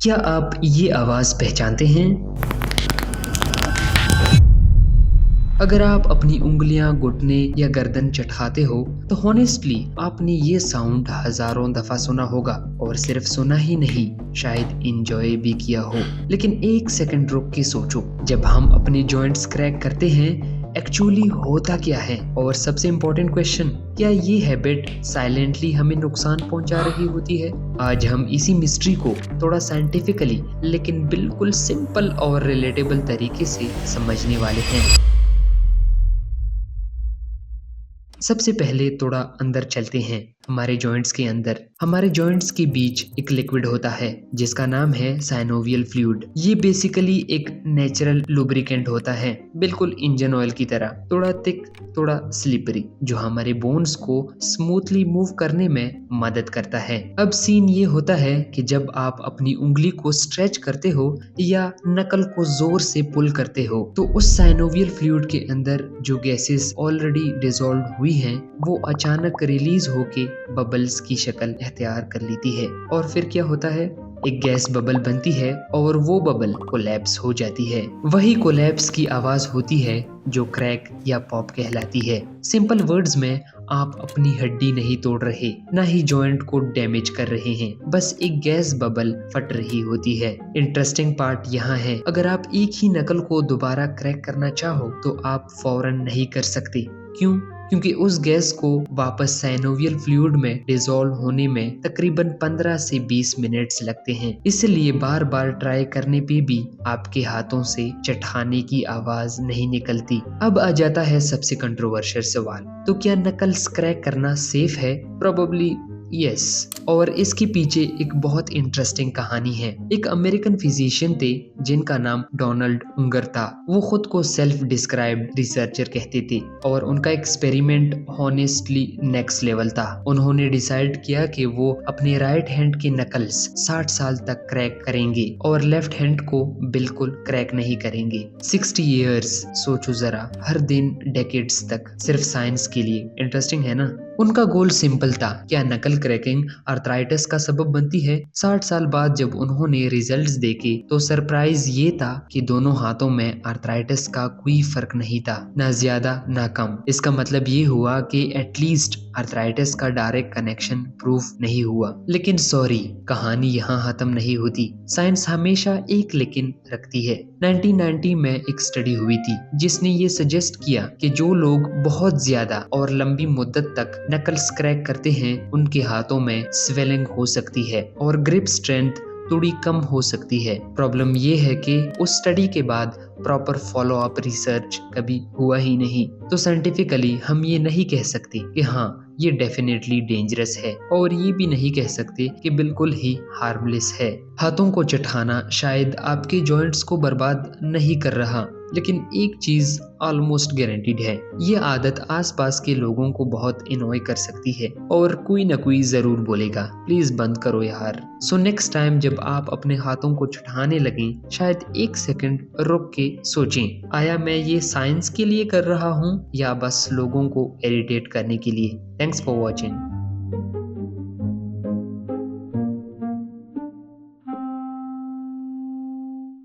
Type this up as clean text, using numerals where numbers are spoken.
क्या आप ये आवाज़ पहचानते हैं? अगर आप अपनी उँगलियां, घुटने या गर्दन चटाते हो, तो हॉनेस्टली आपने ये साउंड हजारों दफा सुना होगा और सिर्फ सुना ही नहीं, शायद इंजॉय भी किया हो। लेकिन एक सेकंड रुक के सोचो, जब हम अपने जॉइंट्स क्रैक करते हैं, एक्चुअली होता क्या है? और सबसे इम्पोर्टेंट क्वेश्चन, क्या ये हैबिट साइलेंटली हमें नुकसान पहुंचा रही होती है? आज हम इसी मिस्ट्री को थोड़ा साइंटिफिकली लेकिन बिल्कुल सिंपल और रिलेटेबल तरीके से समझने वाले हैं। सबसे पहले थोड़ा अंदर चलते हैं। हमारे जॉइंट्स के अंदर, हमारे जॉइंट्स के बीच एक लिक्विड होता है जिसका नाम है साइनोवियल फ्लूइड। ये बेसिकली एक नेचुरल लुब्रिकेंट होता है, बिल्कुल इंजन ऑयल की तरह, थोड़ा थिक, थोड़ा स्लिपरी, जो हमारे बोन्स को स्मूथली मूव करने में मदद करता है। अब सीन ये होता है कि जब आप अपनी उंगली को स्ट्रेच करते हो या नकल को जोर से पुल करते हो, तो उस साइनोवियल फ्लूइड के अंदर जो गैसेस ऑलरेडी डिसॉल्व हुई हैं, वो अचानक रिलीज होके बबल्स की शक्ल अख्तियार कर लेती है। और फिर क्या होता है? एक गैस बबल बनती है और वो बबल कोलैप्स हो जाती है। वही कोलैप्स की आवाज होती है जो क्रैक या पॉप कहलाती है। सिंपल वर्ड्स में, आप अपनी हड्डी नहीं तोड़ रहे, ना ही जॉइंट को डैमेज कर रहे हैं, बस एक गैस बबल फट रही होती है। इंटरेस्टिंग पार्ट यहाँ है, अगर आप एक ही नकल को दोबारा क्रैक करना चाहो तो आप फौरन नहीं कर सकते। क्यों? क्योंकि उस गैस को वापस साइनोवियल फ्लूइड में डिसॉल्व होने में तकरीबन 15 से 20 मिनट्स लगते हैं। इसलिए बार बार ट्राई करने पे भी आपके हाथों से चटाने की आवाज नहीं निकलती। अब आ जाता है सबसे कंट्रोवर्शियल सवाल, तो क्या नकल्स क्रैक करना सेफ है? Probably yes. और इसके पीछे एक बहुत इंटरेस्टिंग कहानी है। एक अमेरिकन फिजिशियन थे जिनका नाम डोनाल्ड उंगर था। वो खुद को सेल्फ डिस्क्राइब्ड रिसर्चर कहते थे और उनका एक्सपेरिमेंट हॉनेस्टली नेक्स्ट लेवल था। उन्होंने डिसाइड किया कि वो अपने राइट हैंड के नकल्स 60 साल तक क्रैक करेंगे और लेफ्ट हैंड को बिल्कुल क्रैक नहीं करेंगे। 60 इयर्स, सोचो जरा, हर दिन डेकेड्स तक, सिर्फ साइंस के लिए। इंटरेस्टिंग है ना? उनका गोल सिंपल था, क्या नकल क्रैकिंग आर्थराइटिस का सबब बनती है? 60 साल बाद जब उन्होंने रिजल्ट्स देखे तो सरप्राइज ये था कि दोनों हाथों में आर्थराइटिस का कोई फर्क नहीं था, ना ज्यादा ना कम। इसका मतलब ये हुआ कि एटलीस्ट आर्थराइटिस का डायरेक्ट कनेक्शन प्रूफ नहीं हुआ। लेकिन सॉरी, कहानी यहाँ खत्म नहीं होती। साइंस हमेशा एक लेकिन रखती है। 1990 में एक स्टडी हुई थी जिसने ये सजेस्ट किया कि जो लोग बहुत ज्यादा और लंबी मुद्दत तक नकल्स क्रैक करते हैं, उनके हाथों में स्वेलिंग हो सकती है और ग्रिप स्ट्रेंथ थोड़ी कम हो सकती है। प्रॉब्लम ये है कि उस स्टडी के बाद प्रॉपर फॉलो अप रिसर्च कभी हुआ ही नहीं। तो साइंटिफिकली हम ये नहीं कह सकते कि हाँ, ये डेफिनेटली डेंजरस है, और ये भी नहीं कह सकते कि बिल्कुल ही हार्मलेस है। हाथों को चटाना शायद आपके जॉइंट्स को बर्बाद नहीं कर रहा, लेकिन एक चीज ऑलमोस्ट गारंटीड है, ये आदत आसपास के लोगों को बहुत इनॉय कर सकती है और कोई ना कोई जरूर बोलेगा, प्लीज बंद करो यार। सो नेक्स्ट टाइम जब आप अपने हाथों को चटाने लगें, शायद एक सेकंड रुक के सोचें, आया मैं ये साइंस के लिए कर रहा हूँ या बस लोगों को इरिटेट करने के लिए? Thanks for watching.